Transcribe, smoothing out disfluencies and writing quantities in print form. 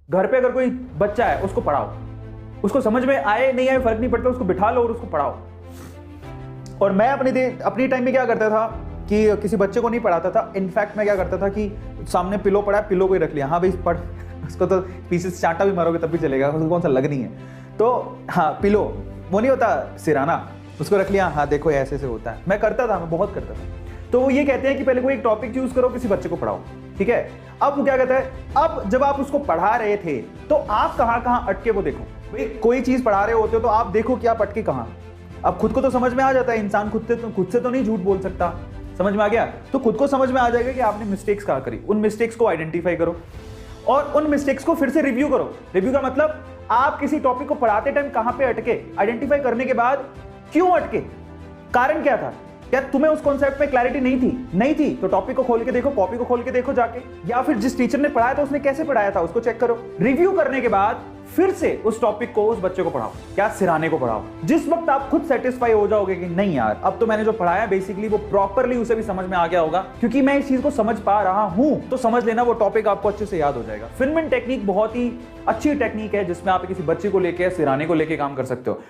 घर पे अगर कोई बच्चा है उसको पढ़ाओ, उसको समझ में आए नहीं आए फर्क नहीं पड़ता, उसको बिठा लो और उसको पढ़ाओ। और मैं अपनी टाइम में क्या करता था कि किसी बच्चे को नहीं पढ़ाता था। इनफैक्ट मैं क्या करता था कि सामने पिलो पड़ा है, पिलो को ही रख लिया, हाँ भाई पढ़, उसको तो पीछे से चांटा भी मारोगे तब भी चलेगा, उसको कौन सा लग नहीं है। तो हाँ पिलो, वो नहीं होता सिराना, उसको रख लिया, हाँ देखो ऐसे से होता है। मैं करता था, मैं बहुत करता था। तो वो ये कहते हैं कि पहले कोई एक टॉपिक चूज करो, किसी बच्चे को पढ़ाओ, ठीक है। अब वो क्या कहता है, अब जब आप उसको पढ़ा रहे थे तो आप कहां कहां अटके वो देखो। भाई कोई चीज पढ़ा रहे होते हो तो आप देखो कि आप अटके कहां। अब खुद को तो समझ में आ जाता है, इंसान खुद से तो नहीं झूठ बोल सकता, समझ में आ गया। तो खुद को समझ में आ जाएगा कि आपने मिस्टेक्स कहां करी, उन मिस्टेक्स को आइडेंटिफाई करो और उन मिस्टेक्स को फिर से रिव्यू करो। रिव्यू का मतलब आप किसी टॉपिक को पढ़ाते टाइम कहां पे अटके, आइडेंटिफाई करने के बाद क्यों अटके, कारण क्या था, क्या तुम्हें उस कॉन्सेप्ट में क्लैरिटी नहीं थी तो टॉपिक को खोल के देखो, कॉपी को खोल के देखो जाके, या फिर जिस टीचर ने पढ़ाया था उसने कैसे पढ़ाया था उसको चेक करो। रिव्यू करने के बाद फिर से उस टॉपिक को उस बच्चे को पढ़ाओ, क्या सिराने को पढ़ाओ। जिस वक्त आप खुद सेटिस्फाई हो जाओगे कि नहीं यार अब तो मैंने जो पढ़ाया बेसिकली वो प्रॉपरली उसे भी समझ में आ गया होगा, क्योंकि मैं इस चीज को समझ पा रहा हूं, तो समझ लेना वो टॉपिक आपको अच्छे से याद हो जाएगा। फिनमेन टेक्निक बहुत ही अच्छी टेक्निक है जिसमें आप किसी बच्चे को लेकर सिराने को लेकर काम कर सकते हो।